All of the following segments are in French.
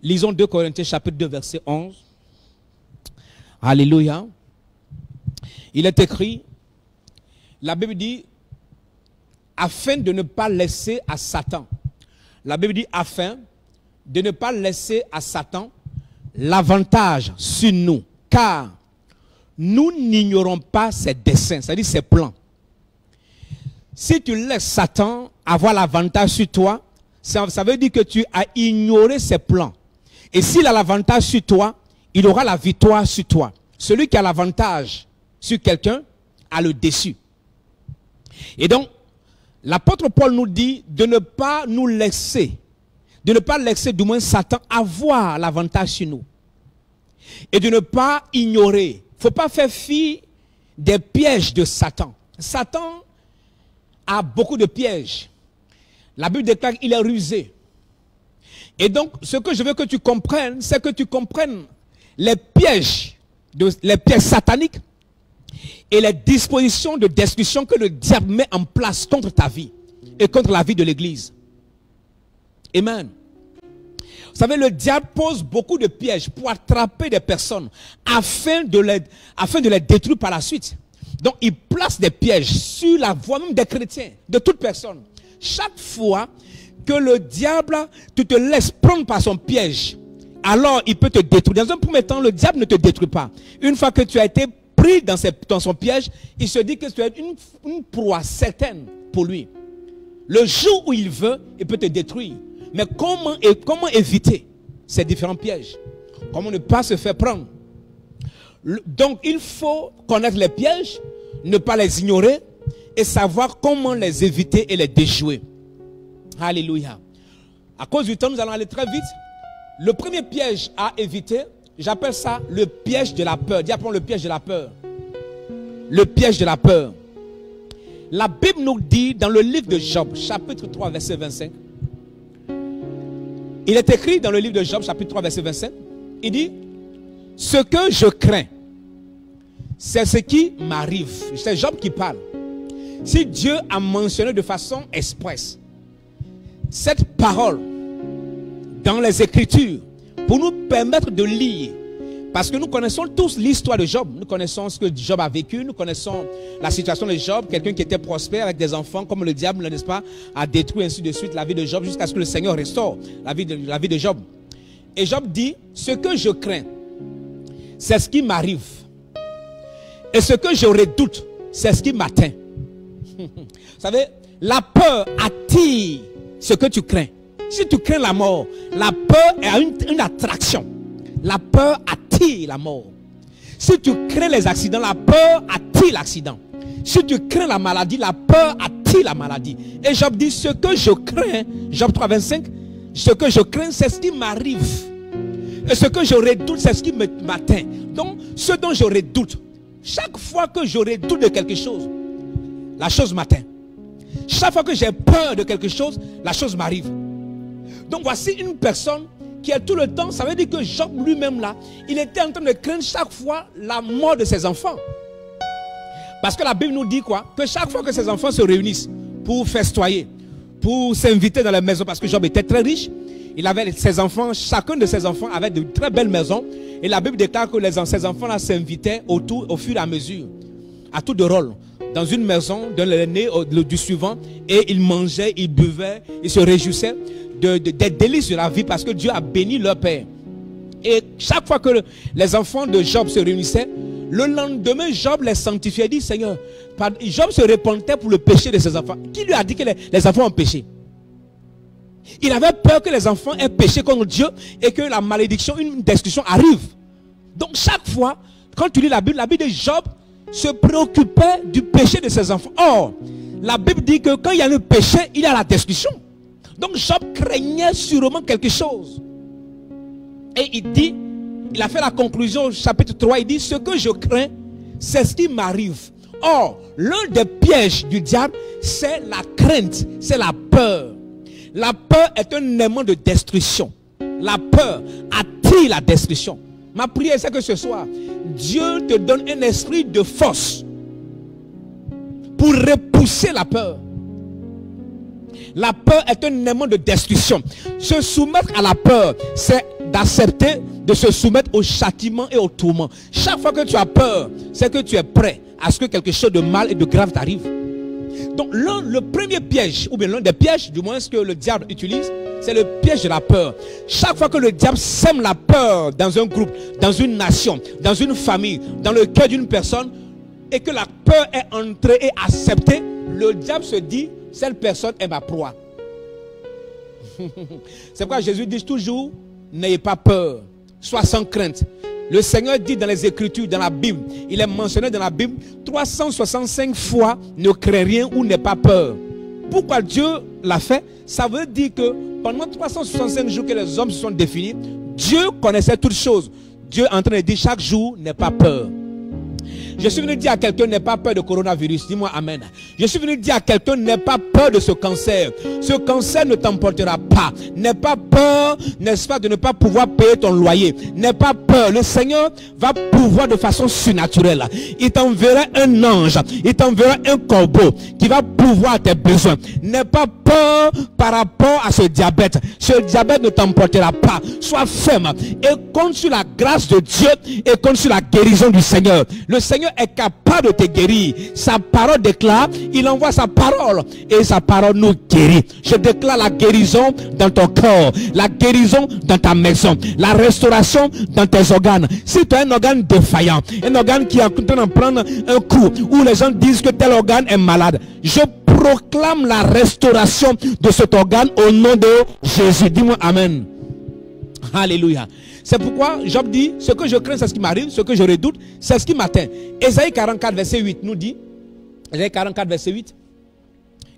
Lisons 2 Corinthiens chapitre 2 verset 11. Alléluia. Il est écrit, la Bible dit, afin de ne pas laisser à Satan. La Bible dit, afin de ne pas laisser à Satan l'avantage sur nous. Car nous n'ignorons pas ses desseins, c'est-à-dire ses plans. Si tu laisses Satan avoir l'avantage sur toi, ça veut dire que tu as ignoré ses plans. Et s'il a l'avantage sur toi, il aura la victoire sur toi. Celui qui a l'avantage sur quelqu'un a le dessus. Et donc, l'apôtre Paul nous dit de ne pas nous laisser, du moins Satan avoir l'avantage sur nous. Et de ne pas ignorer. Il ne faut pas faire fi des pièges de Satan. Satan a beaucoup de pièges. La Bible déclare qu'il est rusé. Et donc, ce que je veux que tu comprennes, c'est que tu comprennes les pièges sataniques et les dispositions de destruction que le diable met en place contre ta vie et contre la vie de l'Église. Amen. Vous savez, le diable pose beaucoup de pièges pour attraper des personnes afin de les détruire par la suite. Donc, il place des pièges sur la voie même des chrétiens, de toute personne. Chaque fois que le diable te laisse prendre par son piège, alors il peut te détruire. Dans un premier temps, le diable ne te détruit pas. Une fois que tu as été pris dans son piège, il se dit que tu es une proie certaine pour lui. Le jour où il veut, il peut te détruire. Mais comment éviter ces différents pièges? Comment ne pas se faire prendre? Donc, il faut connaître les pièges, ne pas les ignorer et savoir comment les éviter et les déjouer. Alléluia. À cause du temps, nous allons aller très vite. Le premier piège à éviter, j'appelle ça le piège de la peur. Dis appelons le piège de la peur. Le piège de la peur. La Bible nous dit dans le livre de Job, chapitre 3, verset 25. Il est écrit dans le livre de Job, chapitre 3, verset 25. Il dit, ce que je crains, c'est ce qui m'arrive. C'est Job qui parle. Si Dieu a mentionné de façon expresse cette parole dans les Écritures pour nous permettre de lire, parce que nous connaissons tous l'histoire de Job, nous connaissons ce que Job a vécu, nous connaissons la situation de Job, quelqu'un qui était prospère avec des enfants, comme le diable, n'est-ce pas, a détruit ainsi de suite la vie de Job jusqu'à ce que le Seigneur restaure la vie de Job. Et Job dit, ce que je crains, c'est ce qui m'arrive. Et ce que je redoute, c'est ce qui m'atteint. Vous savez, la peur attire ce que tu crains. Si tu crains la mort, la peur est une attraction. La peur attire la mort. Si tu crains les accidents, la peur attire l'accident. Si tu crains la maladie, la peur attire la maladie. Et Job dit, ce que je crains, Job 3, 25, ce que je crains, c'est ce qui m'arrive. Et ce que je redoute, c'est ce qui m'atteint. Donc, ce dont je redoute, chaque fois que je redoute de quelque chose, la chose m'atteint. Chaque fois que j'ai peur de quelque chose, la chose m'arrive. Donc voici une personne qui est tout le temps, ça veut dire que Job lui-même là, il était en train de craindre chaque fois la mort de ses enfants. Parce que la Bible nous dit quoi? Que chaque fois que ses enfants se réunissent pour festoyer, pour s'inviter dans la maison, parce que Job était très riche, il avait ses enfants, chacun de ses enfants avait de très belles maisons. Et la Bible déclare que ses enfants là s'invitaient au fur et à mesure, à tour de rôle, dans une maison, dans l'aîné du suivant, et ils mangeaient, ils buvaient, ils se réjouissaient des délices de la vie parce que Dieu a béni leur père. Et chaque fois que les enfants de Job se réunissaient, le lendemain, Job les sanctifiait et dit, Seigneur, Job se repentait pour le péché de ses enfants. Qui lui a dit que les enfants ont péché? Il avait peur que les enfants aient péché contre Dieu et que la malédiction, une destruction arrive. Donc chaque fois, quand tu lis la Bible de Job se préoccupait du péché de ses enfants. Or, la Bible dit que quand il y a le péché, il y a la destruction. Donc Job craignait sûrement quelque chose. Et il dit, il a fait la conclusion au chapitre 3, il dit, ce que je crains, c'est ce qui m'arrive. Or, l'un des pièges du diable, c'est la crainte, c'est la peur. La peur est un élément de destruction. La peur attire la destruction. Ma prière, c'est que ce soir, Dieu te donne un esprit de force pour repousser la peur. La peur est un élément de destruction. Se soumettre à la peur, c'est d'accepter de se soumettre au châtiment et au tourment. Chaque fois que tu as peur, c'est que tu es prêt à ce que quelque chose de mal et de grave t'arrive. Donc le premier piège, ou bien l'un des pièges du moins que le diable utilise, c'est le piège de la peur. Chaque fois que le diable sème la peur dans un groupe, dans une nation, dans une famille, dans le cœur d'une personne, et que la peur est entrée et acceptée, le diable se dit, cette personne est ma proie. C'est pourquoi Jésus dit toujours, n'ayez pas peur, sois sans crainte. Le Seigneur dit dans les Écritures, dans la Bible, il est mentionné dans la Bible 365 fois, ne crains rien ou n'aie pas peur. Pourquoi Dieu l'a fait? Ça veut dire que pendant 365 jours que les hommes se sont définis, Dieu connaissait toutes choses. Dieu est en train de dire chaque jour, n'aie pas peur. Je suis venu dire à quelqu'un, n'aie pas peur de coronavirus. Dis-moi amen. Je suis venu dire à quelqu'un, n'aie pas peur de ce cancer. Ce cancer ne t'emportera pas. N'aie pas peur, n'est-ce pas, de ne pas pouvoir payer ton loyer. N'aie pas peur. Le Seigneur va pouvoir de façon surnaturelle. Il t'enverra un ange. Il t'enverra un corbeau qui va pouvoir tes besoins. N'aie pas peur par rapport à ce diabète. Ce diabète ne t'emportera pas. Sois ferme et compte sur la grâce de Dieu et compte sur la guérison du Seigneur. Le Seigneur est capable de te guérir. Sa parole déclare, il envoie sa parole et sa parole nous guérit. Je déclare la guérison dans ton corps, la guérison dans ta maison, la restauration dans tes organes. Si tu as un organe défaillant, un organe qui est en train de prendre un coup, où les gens disent que tel organe est malade, je proclame la restauration de cet organe au nom de Jésus. Dis-moi amen. Alléluia. C'est pourquoi Job dit, ce que je crains, c'est ce qui m'arrive, ce que je redoute, c'est ce qui m'atteint. Ésaïe 44, verset 8 nous dit, Ésaïe 44, verset 8,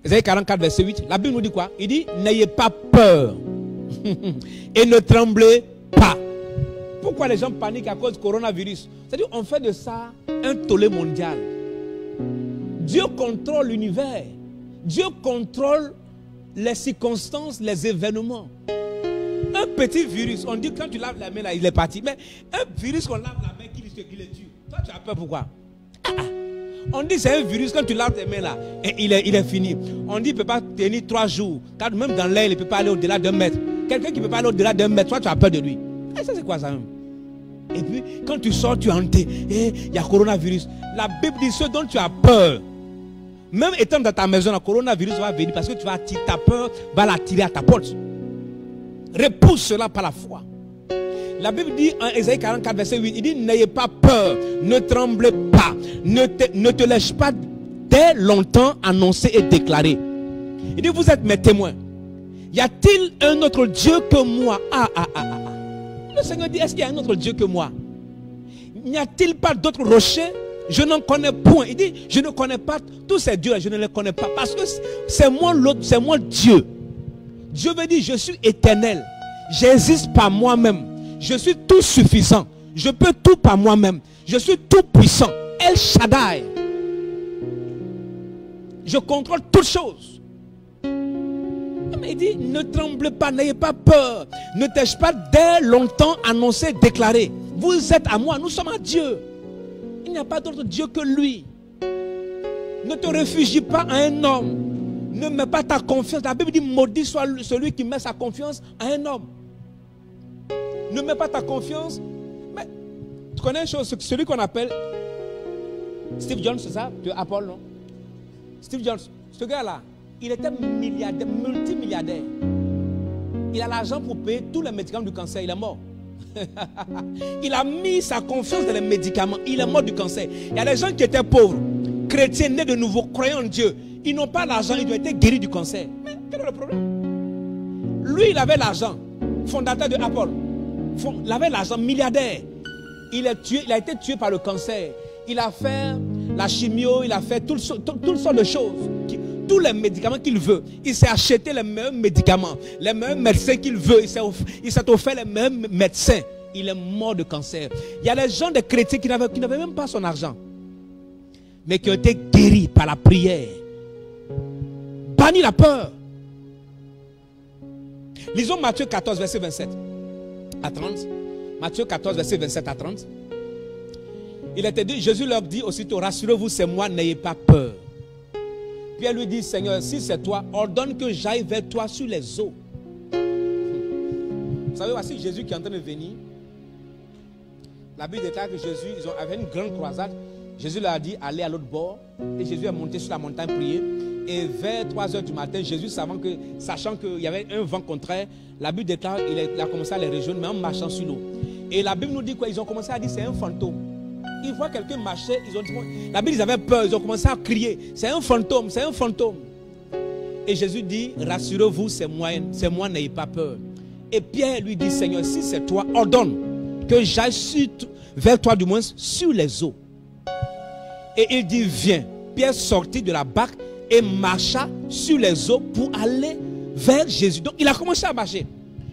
Ésaïe 44, verset 8, la Bible nous dit quoi? Il dit, n'ayez pas peur et ne tremblez pas. Pourquoi les gens paniquent à cause du coronavirus? C'est-à-dire, on fait de ça un tollé mondial. Dieu contrôle l'univers. Dieu contrôle les circonstances, les événements. Un petit virus, on dit quand tu laves la main là, il est parti. Mais un virus qu'on lave la main, qui le tue. Toi, tu as peur pourquoi? On dit c'est un virus, quand tu laves tes mains là, et il est fini. On dit il ne peut pas tenir 3 jours. Car même dans l'air, il ne peut pas aller au-delà d'1 mètre. Quelqu'un qui ne peut pas aller au-delà d'1 mètre, toi, tu as peur de lui. Et ça, c'est quoi ça même? Et puis, quand tu sors, tu es hanté. Et il y a coronavirus. La Bible dit ce dont tu as peur. Même étant dans ta maison, le coronavirus va venir parce que tu vas attirer ta peur, va l'attirer à ta porte. Repousse cela par la foi. La Bible dit en Ésaïe 44, verset 8, il dit, n'ayez pas peur, ne tremblez pas, ne te laisse pas dès longtemps annoncer et déclarer. Il dit, vous êtes mes témoins. Y a-t-il un autre Dieu que moi? Le Seigneur dit, est-ce qu'il y a un autre Dieu que moi? N'y a-t-il pas d'autres rochers? Je n'en connais point. Il dit, je ne connais pas tous ces dieux, je ne les connais pas. Parce que c'est moi l'autre, c'est moi Dieu. Dieu veut dire, je suis éternel. J'existe par moi-même. Je suis tout suffisant. Je peux tout par moi-même. Je suis tout puissant. El Shaddai. Je contrôle toutes choses. Mais il dit, ne tremblez pas, n'ayez pas peur. Ne t'ai-je pas dès longtemps annoncé, déclaré. Vous êtes à moi, nous sommes à Dieu. Il n'y a pas d'autre Dieu que lui. Ne te réfugie pas à un homme. Ne mets pas ta confiance. La Bible dit, maudit soit celui qui met sa confiance à un homme. Ne mets pas ta confiance. Mais tu connais une chose, celui qu'on appelle Steve Jobs, c'est ça? De Apple, non? Steve Jobs, ce gars-là, il était milliardaire, multimilliardaire. Il a l'argent pour payer tous les médicaments du cancer. Il est mort. Il a mis sa confiance dans les médicaments. Il est mort du cancer. Il y a des gens qui étaient pauvres, chrétiens, nés de nouveau, croyants en Dieu. Ils n'ont pas l'argent, ils ont été guéris du cancer. Mais quel est le problème? Lui, il avait l'argent. Fondateur de Apple. Il avait l'argent, milliardaire. Il a été tué par le cancer. Il a fait la chimio, il a fait toutes sortes de choses. Tous les médicaments qu'il veut. Il s'est acheté les meilleurs médicaments, les meilleurs médecins qu'il veut. Il s'est offert les meilleurs médecins. Il est mort de cancer. Il y a des gens, des chrétiens qui n'avaient même pas son argent, mais qui ont été guéris par la prière. Bannis la peur. Lisons Matthieu 14, verset 27 à 30. Matthieu 14, verset 27 à 30. Il était dit, Jésus leur dit aussitôt, rassurez-vous, c'est moi, n'ayez pas peur. Pierre lui dit, Seigneur, si c'est toi, ordonne que j'aille vers toi sur les eaux. savez, voici Jésus qui est en train de venir. La Bible déclare que Jésus, ils ont avait une grande croisade. Jésus leur a dit, allez à l'autre bord. Et Jésus est monté sur la montagne prier. Et vers 3 heures du matin, Jésus, sachant qu'il y avait un vent contraire, la Bible déclare qu'il a commencé à les rejoindre, mais en marchant sur l'eau. Et la Bible nous dit quoi? Ils ont commencé à dire, c'est un fantôme. Ils voient quelqu'un marcher, ils ont dit, la Bible, ils avaient peur, ils ont commencé à crier, c'est un fantôme, c'est un fantôme. Et Jésus dit, rassurez-vous, c'est moi, n'ayez pas peur. Et Pierre lui dit, Seigneur, si c'est toi, ordonne que j'aille vers toi, du moins sur les eaux. Et il dit, viens. Pierre sortit de la barque et marcha sur les eaux pour aller vers Jésus. Donc il a commencé à marcher.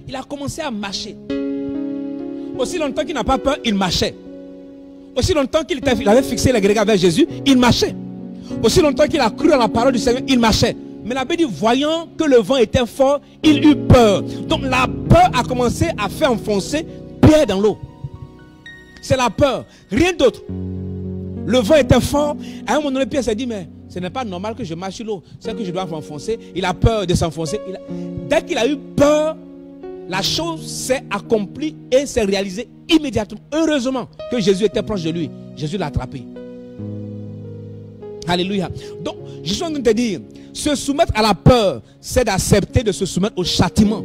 Il a commencé à marcher. Aussi longtemps qu'il n'a pas peur, il marchait. Aussi longtemps qu'il avait fixé les regards vers Jésus, il marchait. Aussi longtemps qu'il a cru à la parole du Seigneur, il marchait. Mais la Bible dit, voyant que le vent était fort, il eut peur. Donc la peur a commencé à faire enfoncer Pierre dans l'eau. C'est la peur, rien d'autre. Le vent était fort. À un moment donné, Pierre s'est dit, mais ce n'est pas normal que je marche sur l'eau. C'est que je dois m'enfoncer. Il a peur de s'enfoncer. Dès qu'il a eu peur, la chose s'est accomplie et s'est réalisée immédiatement. Heureusement que Jésus était proche de lui. Jésus l'a attrapé. Alléluia. Donc, je suis en train de te dire, se soumettre à la peur, c'est d'accepter de se soumettre au châtiment,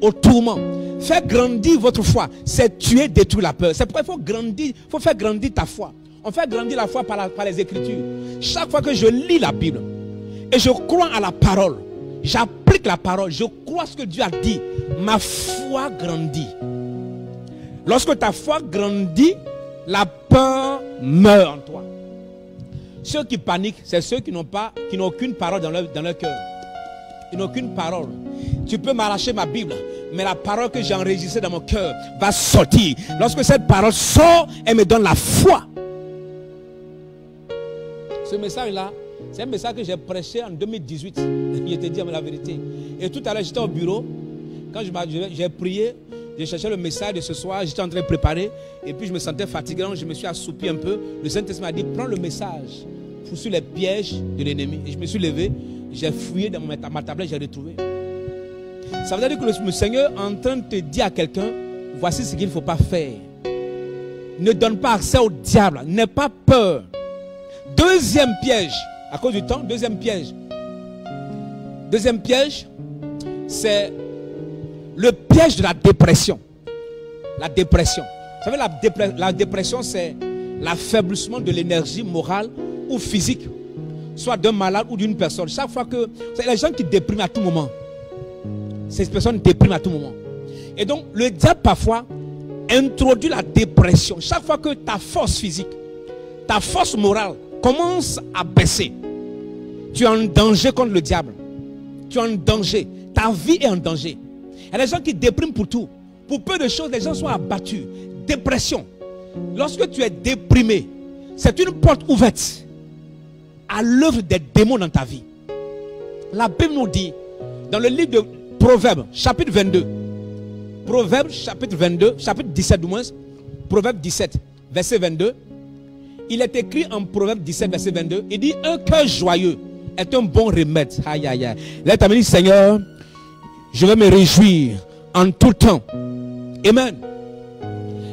au tourment. Faire grandir votre foi, c'est tuer, détruire la peur. C'est pourquoi il faut faire grandir ta foi. On fait grandir la foi par les Écritures. Chaque fois que je lis la Bible et je crois à la parole, j'applique la parole, je crois ce que Dieu a dit, ma foi grandit. Lorsque ta foi grandit, la peur meurt en toi. Ceux qui paniquent, c'est ceux qui n'ont aucune parole dans leur cœur. Ils n'ont aucune parole. Tu peux m'arracher ma Bible, mais la parole que j'ai enregistrée dans mon cœur va sortir. Lorsque cette parole sort, elle me donne la foi. Ce message-là, c'est un message que j'ai prêché en 2018. Je te dis la vérité. Et tout à l'heure, j'étais au bureau. Quand j'ai prié, j'ai cherché le message de ce soir. J'étais en train de préparer. Et puis je me sentais fatigué. Je me suis assoupi un peu. Le Saint-Esprit m'a dit, prends le message sur les pièges de l'ennemi. Et je me suis levé. J'ai fouillé dans ma tablette. J'ai retrouvé. Ça veut dire que le Seigneur est en train de te dire à quelqu'un, voici ce qu'il ne faut pas faire. Ne donne pas accès au diable. N'aie pas peur. Deuxième piège. À cause du temps, deuxième piège. Deuxième piège, c'est le piège de la dépression. La dépression. Vous savez, la dépression, c'est l'affaiblissement de l'énergie morale ou physique, soit d'un malade ou d'une personne. Chaque fois que... C'est les gens qui dépriment à tout moment. Ces personnes dépriment à tout moment. Et donc, le diable, parfois, introduit la dépression. Chaque fois que ta force physique, ta force morale commence à baisser, tu es en danger contre le diable. Tu es en danger. Ta vie est en danger. Il y a des gens qui dépriment pour tout. Pour peu de choses, les gens sont abattus. Dépression. Lorsque tu es déprimé, c'est une porte ouverte à l'œuvre des démons dans ta vie. La Bible nous dit, dans le livre de Proverbes, chapitre 22, Proverbes, chapitre 22, chapitre 17 du moins, Proverbes 17, verset 22, il est écrit en Proverbes 17, verset 22, il dit, un cœur joyeux est un bon remède. Aïe, aïe, aïe. Là, tu as dit, Seigneur, je vais me réjouir en tout temps. Amen.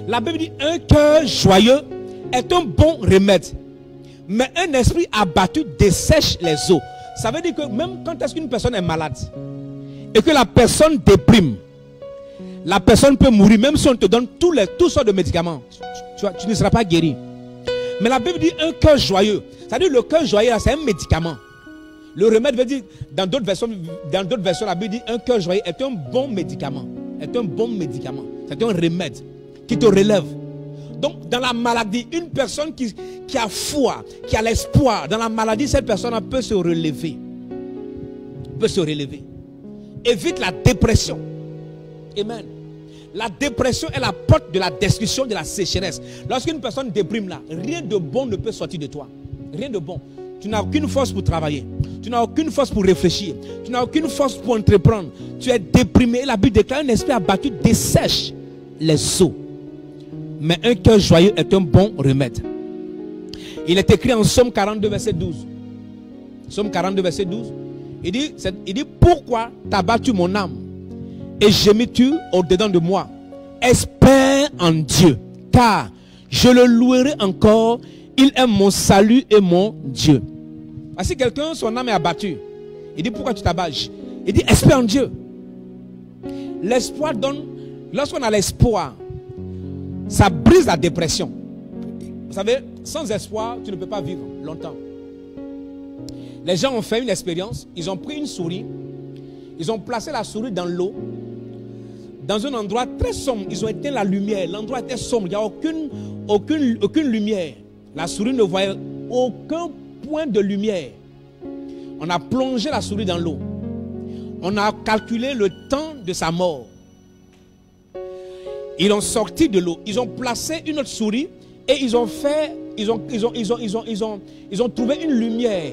La Bible dit, un cœur joyeux est un bon remède. Mais un esprit abattu dessèche les eaux. Ça veut dire que même quand est-ce qu'une personne est malade et que la personne déprime, la personne peut mourir, même si on te donne tous sortes de médicaments. Tu ne seras pas guéri. Mais la Bible dit un cœur joyeux. C'est-à-dire le cœur joyeux, c'est un médicament. Le remède veut dire, dans d'autres versions, la Bible dit un cœur joyeux est un bon médicament. Est un bon médicament. C'est un remède qui te relève. Donc, dans la maladie, une personne qui a foi, qui a l'espoir, dans la maladie, cette personne peut se relever. Peut se relever. Évite la dépression. Amen. La dépression est la porte de la destruction, de la sécheresse. Lorsqu'une personne déprime là, rien de bon ne peut sortir de toi. Rien de bon. Tu n'as aucune force pour travailler. Tu n'as aucune force pour réfléchir. Tu n'as aucune force pour entreprendre. Tu es déprimé. La Bible déclare un esprit abattu dessèche les eaux. Mais un cœur joyeux est un bon remède. Il est écrit en Psaume 42, verset 12. Psaume 42, verset 12. Il dit, pourquoi t'as battu mon âme et gémis-tu au-dedans de moi. Espère en Dieu, car je le louerai encore. Il est mon salut et mon Dieu. Si quelqu'un, son âme est abattue, il dit pourquoi tu t'abats? Il dit espère en Dieu. L'espoir donne, lorsqu'on a l'espoir, ça brise la dépression. Vous savez, sans espoir, tu ne peux pas vivre longtemps. Les gens ont fait une expérience, ils ont pris une souris, ils ont placé la souris dans l'eau, dans un endroit très sombre, ils ont éteint la lumière, l'endroit était sombre, il n'y a aucune lumière. La souris ne voyait aucun point de lumière. On a plongé la souris dans l'eau. On a calculé le temps de sa mort. Ils ont sorti de l'eau. Ils ont placé une autre souris et ils ont trouvé une lumière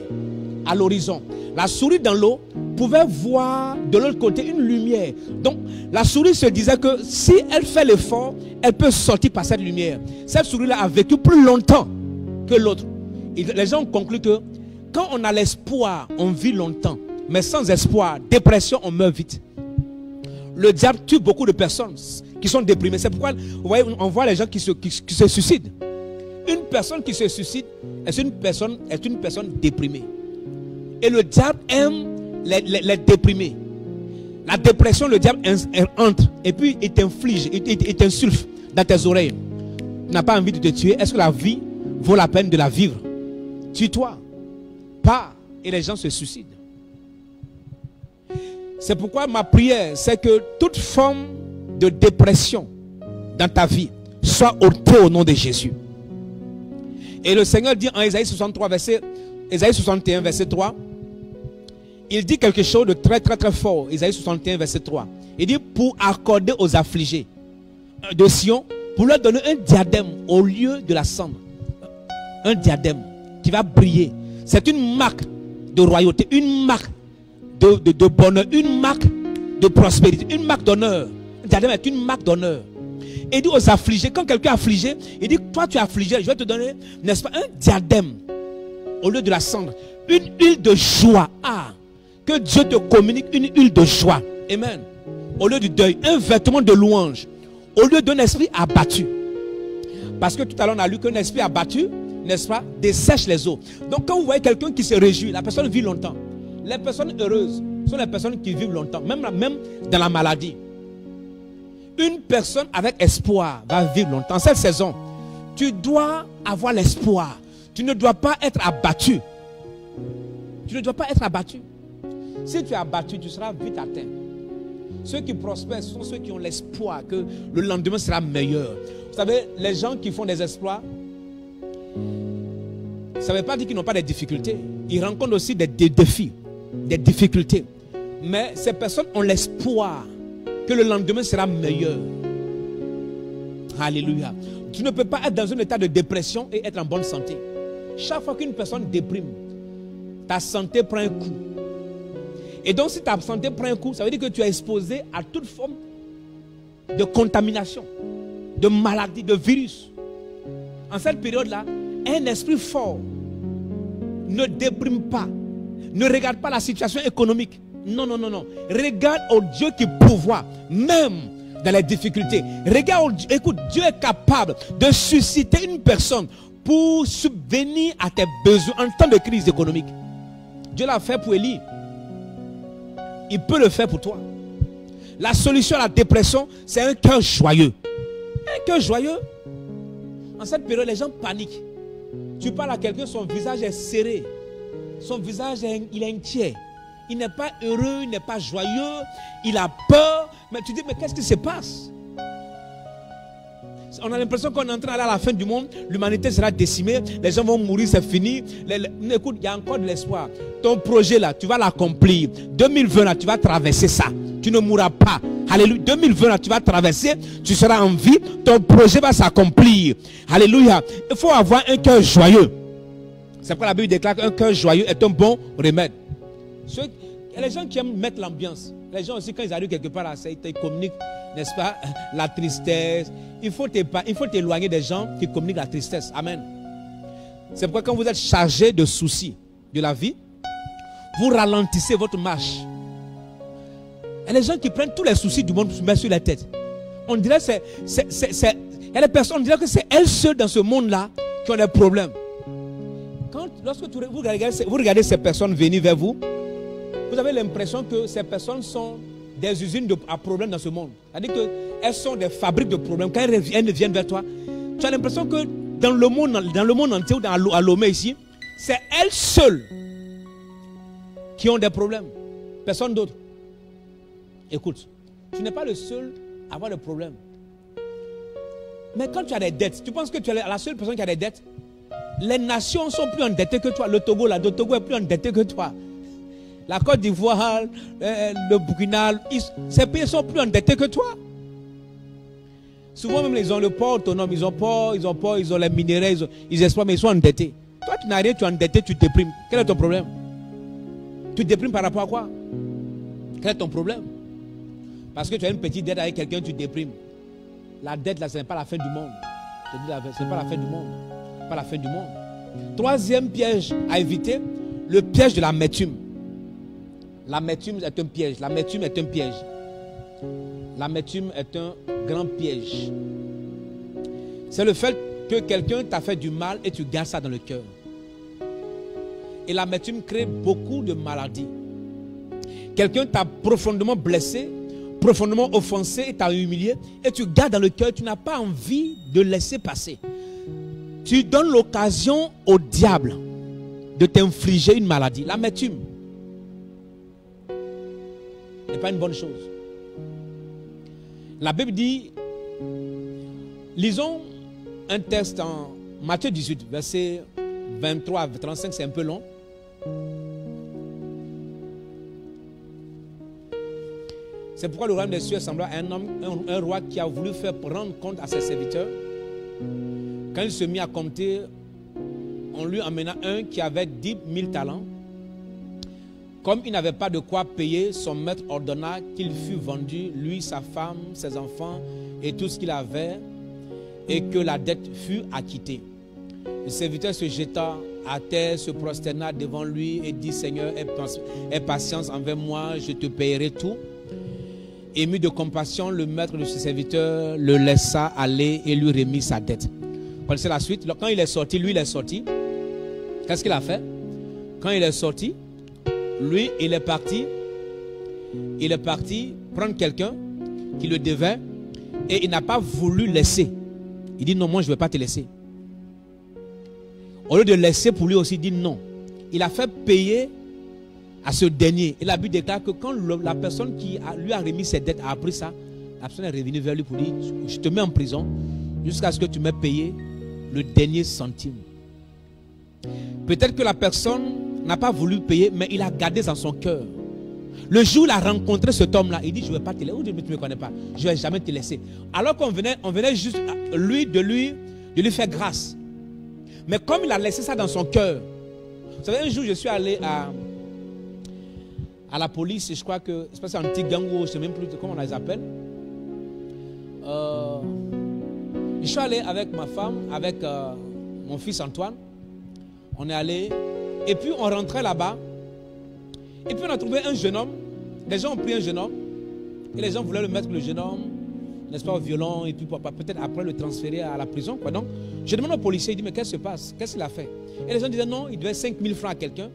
à l'horizon. La souris dans l'eau pouvait voir de l'autre côté une lumière. Donc la souris se disait que si elle fait l'effort, elle peut sortir par cette lumière. Cette souris-là a vécu plus longtemps que l'autre. Les gens ont conclu que quand on a l'espoir, on vit longtemps. Mais sans espoir, dépression, on meurt vite. Le diable tue beaucoup de personnes qui sont déprimées. C'est pourquoi vous voyez, on voit les gens qui se suicident. Une personne qui se suicide est une personne déprimée. Et le diable aime les déprimés. La dépression, le diable entre et puis il t'inflige, il t'insulte dans tes oreilles. Tu n'as pas envie de te tuer. Est-ce que la vie vaut la peine de la vivre? Tue-toi. Pas. Et les gens se suicident. C'est pourquoi ma prière, c'est que toute forme de dépression dans ta vie soit ôtée au nom de Jésus. Et le Seigneur dit en Ésaïe 61, verset 3, il dit quelque chose de très fort. Ésaïe 61, verset 3. Il dit pour accorder aux affligés de Sion, pour leur donner un diadème au lieu de la cendre. Un diadème qui va briller. C'est une marque de royauté, une marque de bonheur, une marque de prospérité, une marque d'honneur. Un diadème est une marque d'honneur. Et il dit aux affligés, quand quelqu'un est affligé, il dit toi tu es affligé, je vais te donner, n'est-ce pas, un diadème au lieu de la cendre, une huile de joie. Que Dieu te communique une huile de joie. Amen. Au lieu du deuil, un vêtement de louange, au lieu d'un esprit abattu. Parce que tout à l'heure on a lu qu'un esprit abattu, n'est-ce pas, dessèche les eaux. Donc quand vous voyez quelqu'un qui se réjouit, la personne vit longtemps. Les personnes heureuses sont les personnes qui vivent longtemps, même dans la maladie. Une personne avec espoir va vivre longtemps. Cette saison, tu dois avoir l'espoir. Tu ne dois pas être abattu. Tu ne dois pas être abattu. Si tu es abattu, tu seras vite atteint. Ceux qui prospèrent sont ceux qui ont l'espoir que le lendemain sera meilleur. Vous savez, les gens qui font des exploits, ça ne veut pas dire qu'ils n'ont pas de difficultés. Ils rencontrent aussi des défis, des difficultés. Mais ces personnes ont l'espoir que le lendemain sera meilleur. Alléluia. Tu ne peux pas être dans un état de dépression et être en bonne santé. Chaque fois qu'une personne déprime, ta santé prend un coup. Et donc si ta santé prend un coup, ça veut dire que tu es exposé à toute forme de contamination, de maladie, de virus. En cette période-là, un esprit fort ne déprime pas. Ne regarde pas la situation économique. Non. Regarde au Dieu qui pourvoit, même dans les difficultés. Regarde, écoute, Dieu est capable de susciter une personne pour subvenir à tes besoins en temps de crise économique. Dieu l'a fait pour Élie. Il peut le faire pour toi. La solution à la dépression, c'est un cœur joyeux. Un cœur joyeux. En cette période, les gens paniquent. Tu parles à quelqu'un, son visage est serré. Son visage, il est inquiet. Il n'est pas heureux, il n'est pas joyeux. Il a peur. Mais tu dis, mais qu'est-ce qui se passe? On a l'impression qu'on est en train d'aller à la fin du monde. L'humanité sera décimée. Les gens vont mourir, c'est fini. Écoute, il y a encore de l'espoir. Ton projet là, tu vas l'accomplir. 2020 là, tu vas traverser ça. Tu ne mourras pas. Alléluia. 2020 là, tu vas traverser. Tu seras en vie. Ton projet va s'accomplir. Alléluia. Il faut avoir un cœur joyeux. C'est pourquoi la Bible déclare qu'un cœur joyeux est un bon remède. Il y a les gens qui aiment mettre l'ambiance. Les gens aussi, quand ils arrivent quelque part à ça, ils communiquent, n'est-ce pas, la tristesse. Il faut t'éloigner des gens qui communiquent la tristesse. Amen. C'est pourquoi quand vous êtes chargé de soucis de la vie, vous ralentissez votre marche. Il y a des gens qui prennent tous les soucis du monde pour se mettre sur la tête. On dirait que il y a des personnes, on dirait que c'est elles seules dans ce monde-là qui ont des problèmes. Lorsque vous regardez ces personnes venir vers vous, vous avez l'impression que ces personnes sont des usines à problèmes dans ce monde. C'est-à-dire qu'elles sont des fabriques de problèmes. Quand elles viennent vers toi, tu as l'impression que dans le monde entier, ou à Lomé ici, c'est elles seules qui ont des problèmes. Personne d'autre. Écoute, tu n'es pas le seul à avoir des problèmes. Mais quand tu as des dettes, tu penses que tu es la seule personne qui a des dettes? Les nations sont plus endettées que toi. Le Togo est plus endetté que toi. La Côte d'Ivoire, le Burkina, ces pays sont plus endettés que toi. Souvent même, ils ont le port autonome, ils ont les minéraux, ils exploitent, mais ils sont endettés. Toi, tu n'as rien, tu es endetté, tu te déprimes. Quel est ton problème? Tu te déprimes par rapport à quoi? Quel est ton problème? Parce que tu as une petite dette avec quelqu'un, tu te déprimes. La dette, là, ce n'est pas la fin du monde. Je te dis la vérité, ce n'est pas la fin du monde. Pas la fin du monde. Troisième piège à éviter, le piège de l'amertume. L'amertume est un piège. L'amertume est un piège. L'amertume est un grand piège. C'est le fait que quelqu'un t'a fait du mal et tu gardes ça dans le cœur. Et l'amertume crée beaucoup de maladies. Quelqu'un t'a profondément blessé, profondément offensé et t'a humilié et tu gardes dans le cœur, tu n'as pas envie de laisser passer. Tu donnes l'occasion au diable de t'infliger une maladie. L'amertume n'est pas une bonne chose. La Bible dit, lisons un texte en Matthieu 18, verset 23 à 35, c'est un peu long. C'est pourquoi le royaume des cieux sembla à un roi qui a voulu faire rendre compte à ses serviteurs. Quand il se mit à compter, on lui emmena un qui avait 10 000 talents. Comme il n'avait pas de quoi payer, son maître ordonna qu'il fût vendu, lui, sa femme, ses enfants et tout ce qu'il avait, et que la dette fût acquittée. Le serviteur se jeta à terre, se prosterna devant lui et dit, Seigneur, aie patience envers moi, je te payerai tout. Ému de compassion, le maître de ce serviteur le laissa aller et lui remit sa dette. Vous connaissez la suite? Quand il est sorti, lui, il est sorti. Qu'est-ce qu'il a fait? Quand il est sorti, lui, il est parti prendre quelqu'un qui le devait et il n'a pas voulu laisser. Il dit non, moi je ne vais pas te laisser. Au lieu de laisser pour lui aussi, il dit non. Il a fait payer à ce dernier. Et la Bible déclare que quand la personne qui lui a remis ses dettes a appris ça, la personne est revenue vers lui pour dire je te mets en prison jusqu'à ce que tu m'aies payé le dernier centime. Peut-être que la personne n'a pas voulu payer, mais il a gardé dans son cœur. Le jour où il a rencontré cet homme-là, il dit je ne vais pas te laisser. Tu ne me connais pas, je ne vais jamais te laisser. Alors qu'on venait juste de lui faire grâce. Mais comme il a laissé ça dans son cœur. Vous savez, un jour je suis allé à la police, je crois que c'est un petit gang, je ne sais même plus comment on les appelle. Je suis allé avec ma femme, avec mon fils Antoine. On est allé, et puis on rentrait là-bas. Et puis on a trouvé un jeune homme. Les gens ont pris un jeune homme. Et les gens voulaient le mettre, le jeune homme, n'est-ce pas, au violon. Et puis peut-être après le transférer à la prison. Quoi. Donc, je demande au policier, il dit, mais qu'est-ce qui se passe? Qu'est-ce qu'il a fait? Et les gens disaient, non, il devait 5 000 francs à quelqu'un.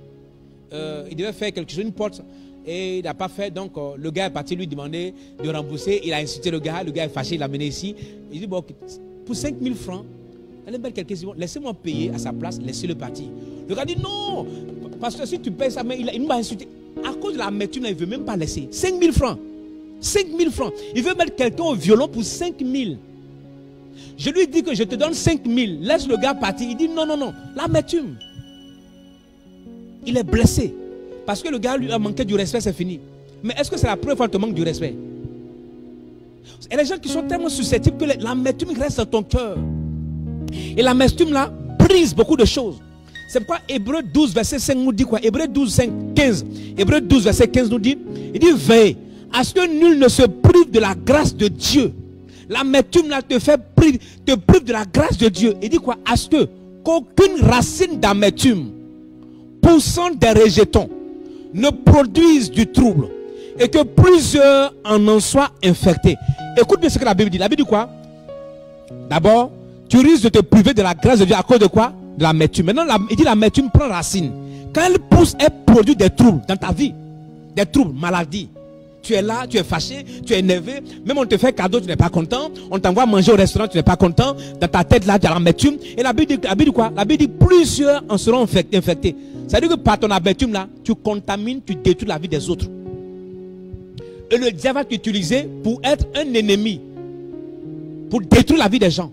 Il devait faire quelque chose, une porte. Et il n'a pas fait. Donc, le gars est parti lui demander de rembourser. Il a insulté le gars est fâché, il l'a mené ici. Il dit, bon, pour 5 000 francs, allez mettre quelqu'un, laissez-moi payer à sa place, laissez-le partir. Le gars dit, non, parce que si tu payes ça, mais il m'a insulté. À cause de l'amertume, il ne veut même pas laisser. 5 000 francs. 5 000 francs. Il veut mettre quelqu'un au violon pour 5 000. Je lui dis que je te donne 5 000. Laisse le gars partir. Il dit non, non, non. L'amertume. Il est blessé. Parce que le gars lui a manqué du respect, c'est fini. Mais est-ce que c'est la première fois que tu manques du respect? Il y a des gens qui sont tellement susceptibles que l'amertume reste dans ton cœur. Et l'amertume là brise beaucoup de choses. C'est pourquoi Hébreux 12, verset 5 nous dit quoi? Hébreux 12, 15. Hébreux 12, verset 15 nous dit, il dit, veille à ce que nul ne se prive de la grâce de Dieu. L'amertume là te prive de la grâce de Dieu. Il dit quoi? À ce que qu'aucune racine d'amertume poussant des rejetons ne produise du trouble, et que plusieurs en soient infectés. Écoute bien ce que la Bible dit. La Bible dit quoi? D'abord, tu risques de te priver de la grâce de Dieu à cause de quoi? De l'amertume. Maintenant, il dit l'amertume prend racine. Quand elle pousse, elle produit des troubles dans ta vie. Des troubles, maladies. Tu es là, tu es fâché, tu es énervé. Même on te fait cadeau, tu n'es pas content. On t'envoie manger au restaurant, tu n'es pas content. Dans ta tête, là, tu as l'amertume. Et la Bible dit quoi? La Bible dit plusieurs en seront infectés. C'est-à-dire que par ton amertume, là, tu contamines, tu détruis la vie des autres. Et le diable va t'utiliser pour être un ennemi. Pour détruire la vie des gens.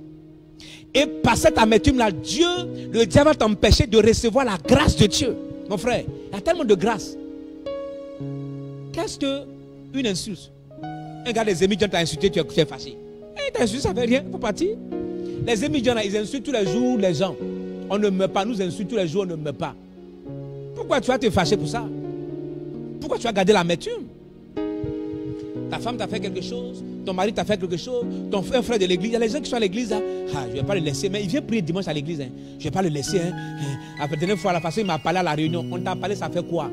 Et par cette amertume-là, Dieu, le diable va t'empêcher de recevoir la grâce de Dieu. Mon frère, il y a tellement de grâce. Qu'est-ce qu'une insulte? Un gars des émigrants t'a insulté, tu es fâché. Et t'as insulté, ça ne fait rien, il faut partir. Les émigrants, ils insultent tous les jours les gens. On ne meurt pas, nous insultons tous les jours, on ne meurt pas. Pourquoi tu vas te fâcher pour ça? Pourquoi tu vas garder l'amertume? Ta femme t'a fait quelque chose, ton mari t'a fait quelque chose, ton frère de l'église. Il y a les gens qui sont à l'église là. Ah, je ne vais pas le laisser, mais il vient prier dimanche à l'église. Hein. Je ne vais pas le laisser. Hein. La dernière fois, la façon il m'a parlé à la réunion, on t'a parlé, ça fait quoi?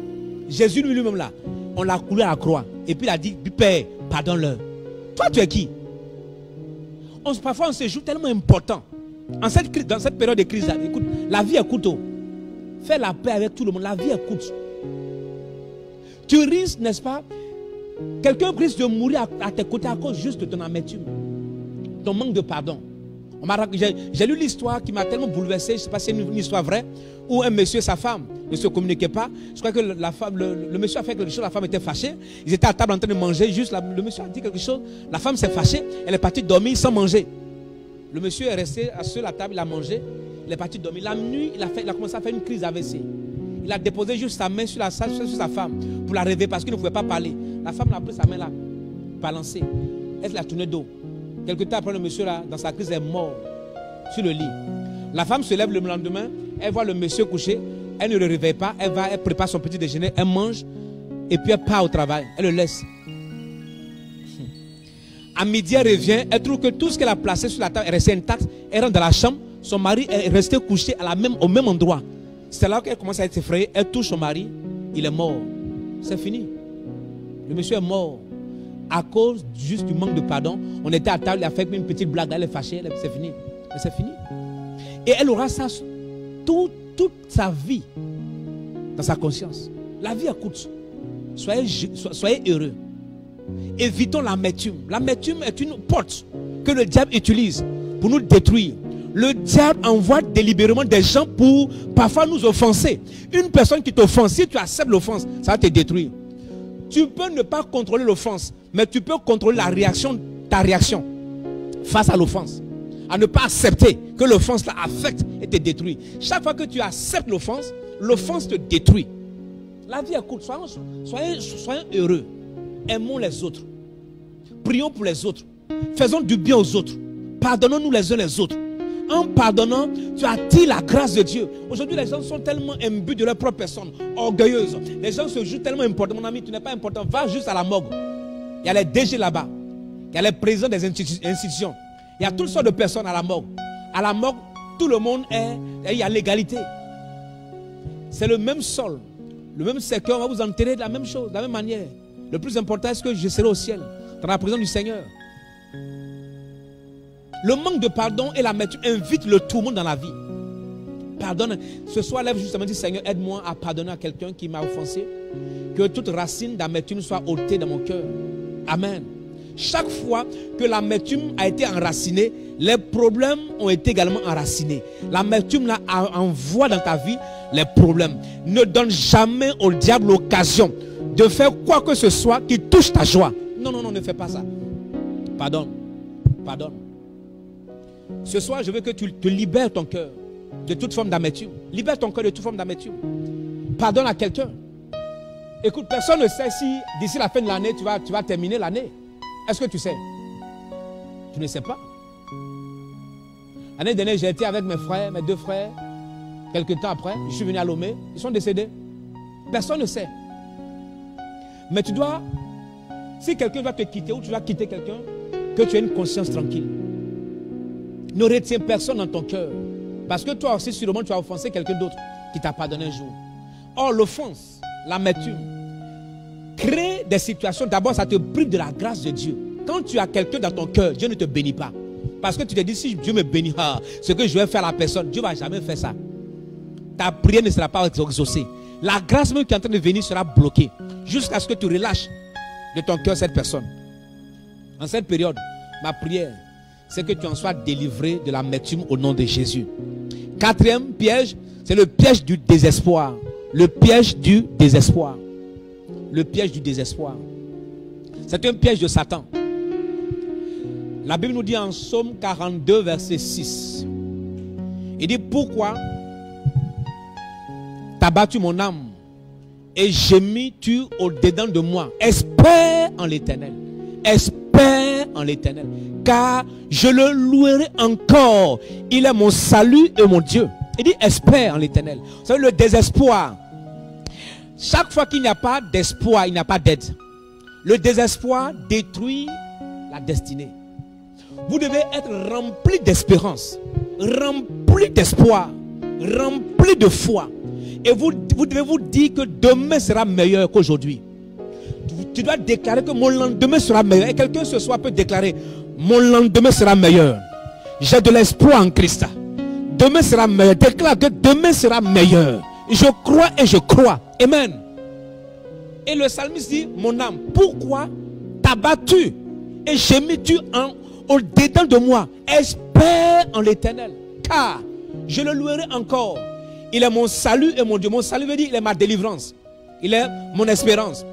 Jésus lui-même là, on l'a coulé à la croix. Et puis il a dit, Père, pardonne-leur. Toi, tu es qui? Parfois, on se joue tellement important. Dans cette période de crise là, écoute, la vie est courte. Fais la paix avec tout le monde. La vie est courte. Tu risques, n'est-ce pas? Quelqu'un risque de mourir à tes côtés à cause juste de ton amertume, ton manque de pardon. J'ai lu l'histoire qui m'a tellement bouleversé. Je ne sais pas si c'est une histoire vraie, où un monsieur et sa femme ne se communiquaient pas. Je crois que le monsieur a fait quelque chose, la femme était fâchée. Ils étaient à table en train de manger. Juste le monsieur a dit quelque chose. La femme s'est fâchée. Elle est partie dormir sans manger. Le monsieur est resté seul à table, il a mangé. Il est parti dormir. La nuit, il a commencé à faire une crise AVC. Il a déposé juste sa main sur sa femme pour la réveiller parce qu'il ne pouvait pas parler. La femme a pris sa main là, balancée. Elle l'a tourné d'eau. Quelque temps après, le monsieur là, dans sa crise, est mort sur le lit. La femme se lève le lendemain, elle voit le monsieur couché, elle ne le réveille pas, elle prépare son petit déjeuner, elle mange et puis elle part au travail. Elle le laisse. À midi, elle revient, elle trouve que tout ce qu'elle a placé sur la table est resté intact. Elle rentre dans la chambre, son mari est resté couché au même endroit. C'est là qu'elle commence à être effrayée. Elle touche son mari, il est mort. C'est fini. Le monsieur est mort. À cause juste du manque de pardon. On était à table, il a fait une petite blague, elle est fâchée, c'est fini. C'est fini. Et elle aura ça toute sa vie dans sa conscience. La vie est courte. Soyez heureux. Évitons l'amertume. L'amertume est une porte que le diable utilise pour nous détruire. Le diable envoie délibérément des gens pour parfois nous offenser. Une personne qui t'offense, si tu acceptes l'offense, ça va te détruire. Tu peux ne pas contrôler l'offense, mais tu peux contrôler ta réaction face à l'offense. À ne pas accepter que l'offense affecte et te détruit. Chaque fois que tu acceptes l'offense, l'offense te détruit. La vie est courte. Soyons heureux. Aimons les autres. Prions pour les autres. Faisons du bien aux autres. Pardonnons-nous les uns les autres. En pardonnant, tu attires la grâce de Dieu. Aujourd'hui, les gens sont tellement imbus de leur propre personne, orgueilleuses. Les gens se jouent tellement importants. Mon ami, tu n'es pas important. Va juste à la morgue. Il y a les DG là-bas. Il y a les présidents des institutions. Il y a toutes sortes de personnes à la morgue. À la morgue, tout le monde il y a l'égalité. C'est le même sol, le même cercueil. On va vous enterrer de la même chose, de la même manière. Le plus important, est-ce que je serai au ciel, dans la présence du Seigneur. Le manque de pardon et l'amertume invitent le tourment dans la vie. Pardonne. Ce soir, lève justement, dit Seigneur, aide-moi à pardonner à quelqu'un qui m'a offensé. Que toute racine d'amertume soit ôtée dans mon cœur. Amen. Chaque fois que l'amertume a été enracinée, les problèmes ont été également enracinés. L'amertume là envoie dans ta vie les problèmes. Ne donne jamais au diable l'occasion de faire quoi que ce soit qui touche ta joie. Non, ne fais pas ça. Pardonne. Ce soir, je veux que tu te libères ton cœur de toute forme d'amertume. Libère ton cœur de toute forme d'amertume. Pardonne à quelqu'un. Écoute, personne ne sait si d'ici la fin de l'année, tu vas terminer l'année. Est-ce que tu sais? Tu ne sais pas. L'année dernière, j'ai été avec mes deux frères. Quelques temps après, je suis venu à Lomé. Ils sont décédés. Personne ne sait. Mais tu dois, si quelqu'un doit te quitter ou tu dois quitter quelqu'un, que tu aies une conscience tranquille. Ne retiens personne dans ton cœur. Parce que toi aussi, sûrement, tu as offensé quelqu'un d'autre qui t'a pardonné un jour. Or, l'offense, l'amertume, créer des situations, d'abord, ça te prive de la grâce de Dieu. Quand tu as quelqu'un dans ton cœur, Dieu ne te bénit pas. Parce que tu te dis, si Dieu me bénit, ce que je vais faire à la personne, Dieu ne va jamais faire ça. Ta prière ne sera pas exaucée. La grâce même qui est en train de venir sera bloquée. Jusqu'à ce que tu relâches de ton cœur cette personne. En cette période, ma prière, c'est que tu en sois délivré de l'amertume au nom de Jésus. Quatrième piège, c'est le piège du désespoir. Le piège du désespoir. Le piège du désespoir. C'est un piège de Satan. La Bible nous dit en Psaume 42, verset 6. Il dit, pourquoi t'as battu mon âme et gémis-tu au-dedans de moi? Espère en l'Éternel. Espère en l'Éternel. Car je le louerai encore. Il est mon salut et mon Dieu. Il dit, espère en l'Éternel. Vous savez, le désespoir. Chaque fois qu'il n'y a pas d'espoir, il n'y a pas d'aide. Le désespoir détruit la destinée. Vous devez être rempli d'espérance, rempli d'espoir, rempli de foi. Et vous devez vous dire que demain sera meilleur qu'aujourd'hui. Tu dois déclarer que mon lendemain sera meilleur. Et quelqu'un ce soir peut déclarer, mon lendemain sera meilleur. J'ai de l'espoir en Christ. Demain sera meilleur. Déclare que demain sera meilleur. Je crois et je crois. Amen. Et le psalmiste dit, mon âme, pourquoi t'as battu et gémis-tu au-dedans de moi? Espère en l'Éternel, car je le louerai encore. Il est mon salut et mon Dieu. Mon salut veut dire, il est ma délivrance. Il est mon espérance.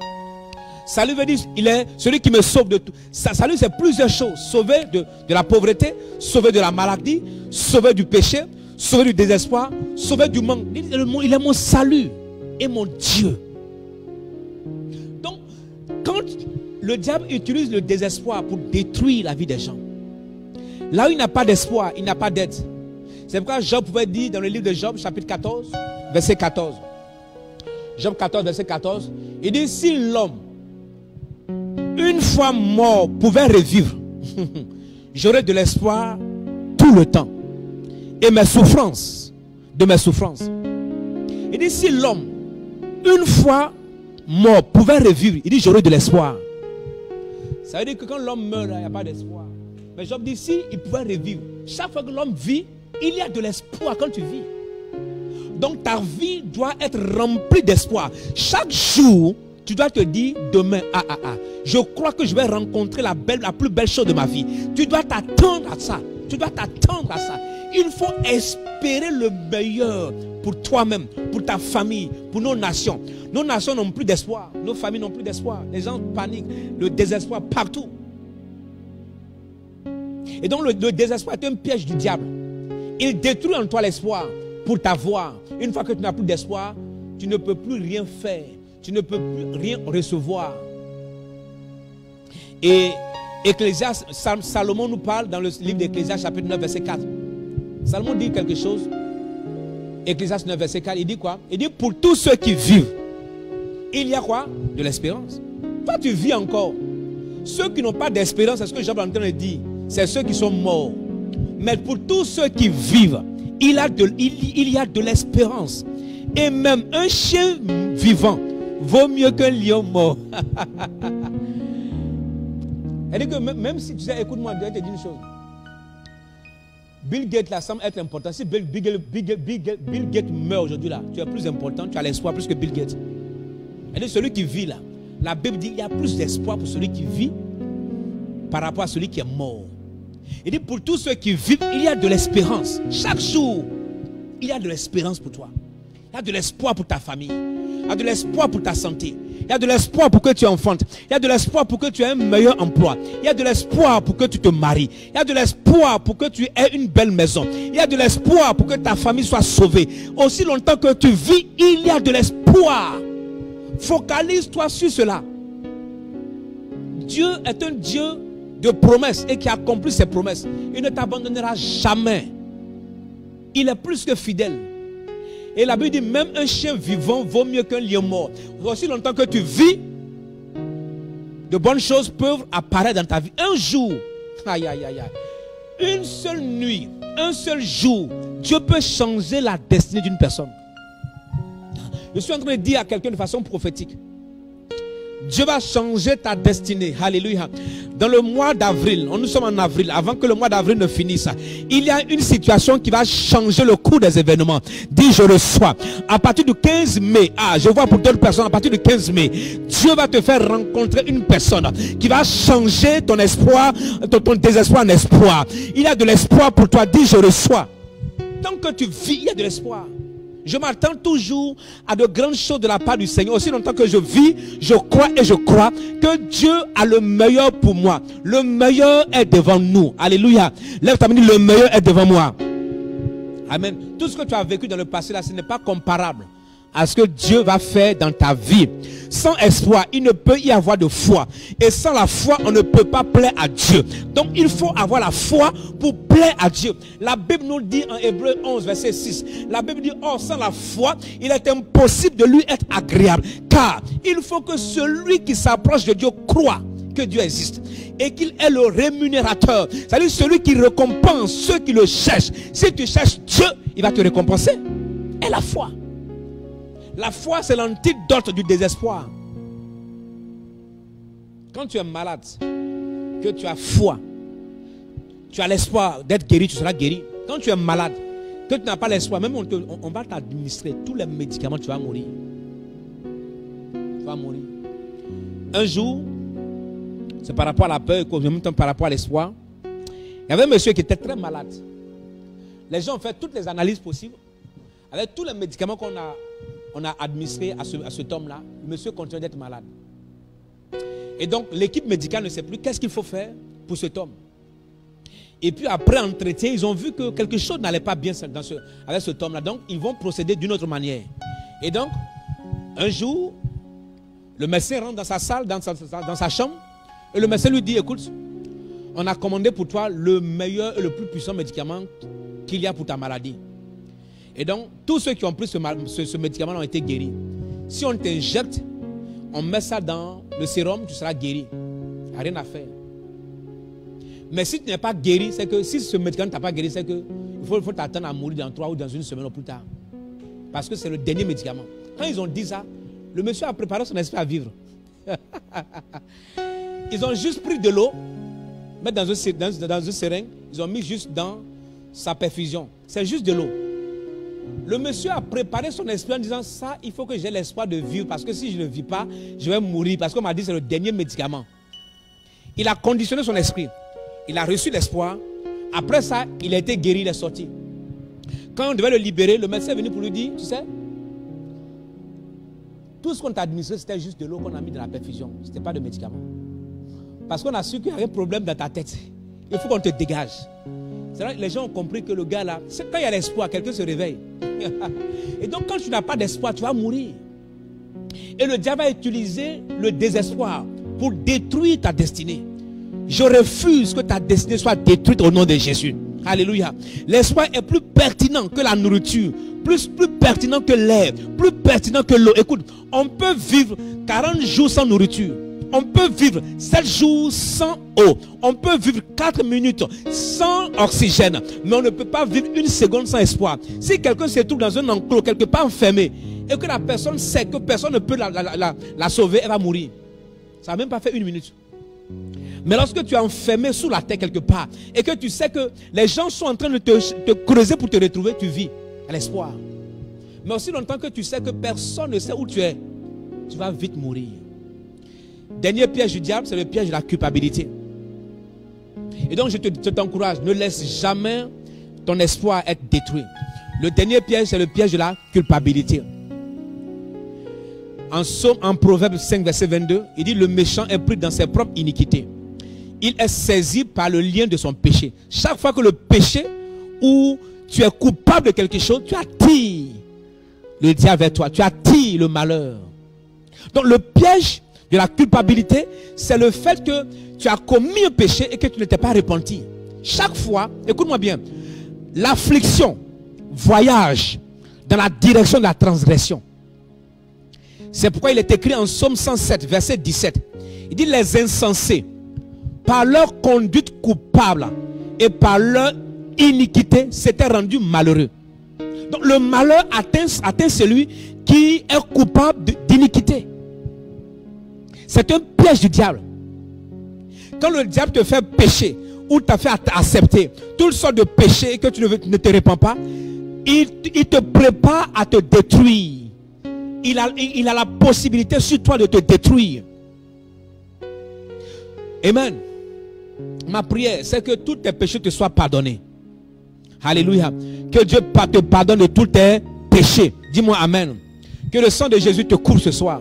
Salut veut dire, il est celui qui me sauve de tout. Salut, c'est plusieurs choses. Sauver de la pauvreté, sauver de la maladie, sauver du péché, sauver du désespoir, sauver du manque. Il est mon salut et mon Dieu. Donc, quand le diable utilise le désespoir pour détruire la vie des gens, là où il n'a pas d'espoir, il n'a pas d'aide. C'est pourquoi Job pouvait dire dans le livre de Job, chapitre 14, verset 14. Job 14, verset 14. Il dit, si l'homme, une fois mort, pouvait revivre, j'aurais de l'espoir tout le temps. Et de mes souffrances. Il dit, si l'homme, une fois mort, pouvait revivre, il dit, j'aurais de l'espoir. Ça veut dire que quand l'homme meurt, il n'y a pas d'espoir. Mais Job dit, si il pouvait revivre, chaque fois que l'homme vit, il y a de l'espoir quand tu vis. Donc ta vie doit être remplie d'espoir. Chaque jour, tu dois te dire, demain, je crois que je vais rencontrer la plus belle chose de ma vie. Tu dois t'attendre à ça. Tu dois t'attendre à ça. Il faut espérer le meilleur pour toi-même, pour ta famille, pour nos nations. Nos nations n'ont plus d'espoir. Nos familles n'ont plus d'espoir. Les gens paniquent. Le désespoir partout. Et donc le désespoir est un piège du diable. Il détruit en toi l'espoir pour t'avoir. Une fois que tu n'as plus d'espoir, tu ne peux plus rien faire. Tu ne peux plus rien recevoir. Et Ecclésiaste, Salomon nous parle dans le livre d'Ecclésiaste chapitre 9 verset 4. Salomon dit quelque chose. Ecclésiaste 9 verset 4, il dit quoi? Il dit, pour tous ceux qui vivent, il y a quoi? De l'espérance. Toi tu vis encore. Ceux qui n'ont pas d'espérance, c'est ce que Job est en train de dire, c'est ceux qui sont morts. Mais pour tous ceux qui vivent, il y a de l'espérance. Et même un chien vivant vaut mieux qu'un lion mort. Elle dit que même si tu sais, écoute-moi, je vais te dire une chose. Bill Gates là semble être important. Si Bill Gates meurt aujourd'hui là, tu es plus important, tu as l'espoir plus que Bill Gates. Elle dit celui qui vit là, la Bible dit qu'il y a plus d'espoir pour celui qui vit par rapport à celui qui est mort. Il dit pour tous ceux qui vivent, il y a de l'espérance. Chaque jour, il y a de l'espérance pour toi. Il y a de l'espoir pour ta famille. Il y a de l'espoir pour ta santé. Il y a de l'espoir pour que tu enfantes. Il y a de l'espoir pour que tu aies un meilleur emploi. Il y a de l'espoir pour que tu te maries. Il y a de l'espoir pour que tu aies une belle maison. Il y a de l'espoir pour que ta famille soit sauvée. Aussi longtemps que tu vis, il y a de l'espoir. Focalise-toi sur cela. Dieu est un Dieu de promesses et qui accomplit ses promesses. Il ne t'abandonnera jamais. Il est plus que fidèle. Et la Bible dit même un chien vivant vaut mieux qu'un lion mort. Aussi longtemps que tu vis, de bonnes choses peuvent apparaître dans ta vie. Un jour, aïe aïe aïe aïe, une seule nuit, un seul jour, Dieu peut changer la destinée d'une personne. Je suis en train de dire à quelqu'un de façon prophétique, Dieu va changer ta destinée. Alléluia. Dans le mois d'avril, nous sommes en avril, avant que le mois d'avril ne finisse, il y a une situation qui va changer le cours des événements. Dis, je reçois. À partir du 15 mai, je vois pour d'autres personnes, à partir du 15 mai, Dieu va te faire rencontrer une personne qui va changer ton espoir, ton désespoir en espoir. Il y a de l'espoir pour toi. Dis, je reçois. Tant que tu vis, il y a de l'espoir. Je m'attends toujours à de grandes choses de la part du Seigneur. Aussi longtemps que je vis, je crois et je crois que Dieu a le meilleur pour moi. Le meilleur est devant nous. Alléluia. Lève ta main, le meilleur est devant moi. Amen. Tout ce que tu as vécu dans le passé là, ce n'est pas comparable à ce que Dieu va faire dans ta vie. Sans espoir, il ne peut y avoir de foi. Et sans la foi, on ne peut pas plaire à Dieu. Donc il faut avoir la foi pour plaire à Dieu. La Bible nous dit en Hébreux 11, verset 6. La Bible dit, or sans la foi, il est impossible de lui être agréable. Car il faut que celui qui s'approche de Dieu croit que Dieu existe. Et qu'il est le rémunérateur. C'est-à-dire celui qui récompense ceux qui le cherchent. Si tu cherches Dieu, il va te récompenser. Et la foi. La foi, c'est l'antidote du désespoir. Quand tu es malade, que tu as foi, tu as l'espoir d'être guéri, tu seras guéri. Quand tu es malade, que tu n'as pas l'espoir, même on va t'administrer tous les médicaments, tu vas mourir. Tu vas mourir. Un jour, c'est par rapport à la peur, en même temps par rapport à l'espoir. Il y avait un monsieur qui était très malade. Les gens ont fait toutes les analyses possibles. Avec tous les médicaments qu'on a administrés à cet homme-là, le monsieur continue d'être malade. Et donc, l'équipe médicale ne sait plus qu'est-ce qu'il faut faire pour cet homme. Et puis, après entretien, ils ont vu que quelque chose n'allait pas bien avec cet homme-là. Donc, ils vont procéder d'une autre manière. Et donc, un jour, le médecin rentre dans sa salle, dans sa chambre, et le médecin lui dit, écoute, on a commandé pour toi le meilleur et le plus puissant médicament qu'il y a pour ta maladie. Et donc, tous ceux qui ont pris ce médicament ont été guéris. Si on t'injecte, on met ça dans le sérum, tu seras guéri. Il n'y a rien à faire. Mais si tu n'es pas guéri, c'est que si ce médicament ne t'a pas guéri, c'est que il faut t'attendre à mourir dans 3 ou dans une semaine ou plus tard. Parce que c'est le dernier médicament. Quand ils ont dit ça, le monsieur a préparé son esprit à vivre. Ils ont juste pris de l'eau, mettre dans un seringue, ils ont mis juste dans sa perfusion. C'est juste de l'eau. Le monsieur a préparé son esprit en disant, ça, il faut que j'ai l'espoir de vivre, parce que si je ne vis pas, je vais mourir, parce qu'on m'a dit c'est le dernier médicament. Il a conditionné son esprit. Il a reçu l'espoir. Après ça, il a été guéri, il est sorti. Quand on devait le libérer, le médecin est venu pour lui dire, tu sais, tout ce qu'on t'a administré, c'était juste de l'eau qu'on a mis dans la perfusion. Ce n'était pas de médicament. Parce qu'on a su qu'il y avait un problème dans ta tête. Il faut qu'on te dégage. C'est là que les gens ont compris que le gars là, c'est quand il y a l'espoir, quelqu'un se réveille. Et donc quand tu n'as pas d'espoir, tu vas mourir. Et le diable va utiliser le désespoir pour détruire ta destinée. Je refuse que ta destinée soit détruite au nom de Jésus. Alléluia. L'espoir est plus pertinent que la nourriture, plus pertinent que l'air, plus pertinent que l'eau. Écoute, on peut vivre 40 jours sans nourriture. On peut vivre 7 jours sans eau. On peut vivre 4 minutes sans oxygène. Mais on ne peut pas vivre une seconde sans espoir. Si quelqu'un se trouve dans un enclos, quelque part enfermé, et que la personne sait que personne ne peut la sauver, elle va mourir. Ça n'a même pas fait 1 minute. Mais lorsque tu es enfermé sous la terre quelque part, et que tu sais que les gens sont en train de te creuser pour te retrouver, tu vis à l'espoir. Mais aussi longtemps que tu sais que personne ne sait où tu es, tu vas vite mourir. Dernier piège du diable, c'est le piège de la culpabilité. Et donc je t'encourage, ne laisse jamais ton espoir être détruit. Le dernier piège, c'est le piège de la culpabilité. En Proverbe 5, verset 22, il dit, le méchant est pris dans ses propres iniquités. Il est saisi par le lien de son péché. Chaque fois que le péché, ou tu es coupable de quelque chose, tu attires le diable vers toi, tu attires le malheur. Donc le piège de la culpabilité, c'est le fait que tu as commis un péché et que tu ne t'es pas repenti. Chaque fois, écoute-moi bien, l'affliction voyage dans la direction de la transgression. C'est pourquoi il est écrit en Psaume 107, verset 17. Il dit, les insensés, par leur conduite coupable et par leur iniquité, s'étaient rendus malheureux. Donc le malheur atteint celui qui est coupable d'iniquité. C'est un piège du diable. Quand le diable te fait pécher, ou t'a fait accepter toutes sortes de péchés que tu ne te répands pas, il te prépare à te détruire. Il a la possibilité sur toi de te détruire. Amen. Ma prière, c'est que tous tes péchés te soient pardonnés. Alléluia. Que Dieu te pardonne de tous tes péchés. Dis-moi amen. Que le sang de Jésus te couvre ce soir.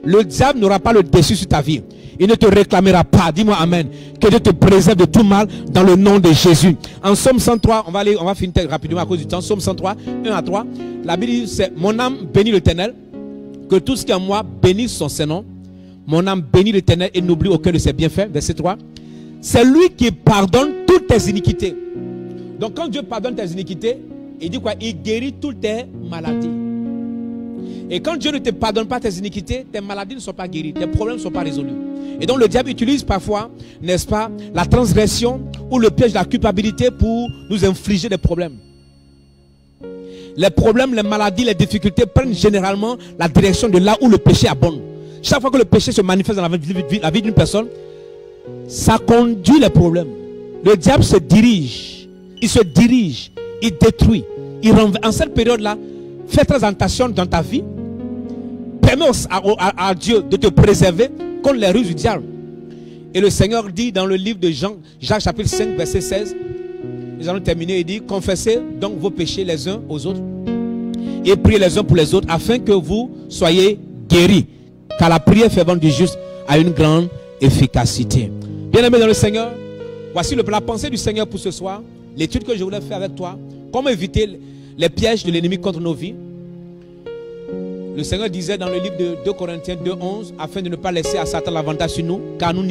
Le diable n'aura pas le dessus sur ta vie. Il ne te réclamera pas. Dis-moi amen. Que Dieu te préserve de tout mal dans le nom de Jésus. En Psaume 103, on va finir rapidement à cause du temps. Psaume 103, 1 à 3. La Bible dit, c'est mon âme bénit l'Éternel. Que tout ce qui est en moi bénisse son Saint-Nom. Mon âme bénit l'Éternel et n'oublie aucun de ses bienfaits. Verset 3. C'est lui qui pardonne toutes tes iniquités. Donc quand Dieu pardonne tes iniquités, il dit quoi? Il guérit toutes tes maladies. Et quand Dieu ne te pardonne pas tes iniquités, tes maladies ne sont pas guéries, tes problèmes ne sont pas résolus. Et donc le diable utilise parfois, n'est-ce pas, la transgression ou le piège de la culpabilité pour nous infliger des problèmes. Les problèmes, les maladies, les difficultés prennent généralement la direction de là où le péché abonde. Chaque fois que le péché se manifeste dans la vie d'une personne, ça conduit les problèmes. Le diable se dirige, il détruit, il renverse. En cette période-là, fais très attention dans ta vie. Permets à Dieu de te préserver contre les ruses du diable. Et le Seigneur dit dans le livre de Jacques chapitre 5 verset 16, nous allons terminer, il dit, confessez donc vos péchés les uns aux autres et priez les uns pour les autres afin que vous soyez guéris, car la prière fervente du juste a une grande efficacité. Bien-aimé dans le Seigneur, voici la pensée du Seigneur pour ce soir, l'étude que je voulais faire avec toi, comment éviter les pièges de l'ennemi contre nos vies. Le Seigneur disait dans le livre de 2 Corinthiens 2:11, afin de ne pas laisser à Satan l'avantage sur nous, car nous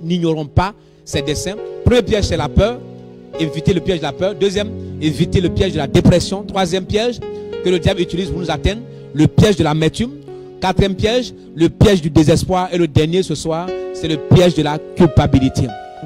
n'ignorons pas ses desseins. Premier piège, c'est la peur. Éviter le piège de la peur. Deuxième, éviter le piège de la dépression. Troisième piège que le diable utilise pour nous atteindre, le piège de l'amertume. Quatrième piège, le piège du désespoir. Et le dernier ce soir, c'est le piège de la culpabilité.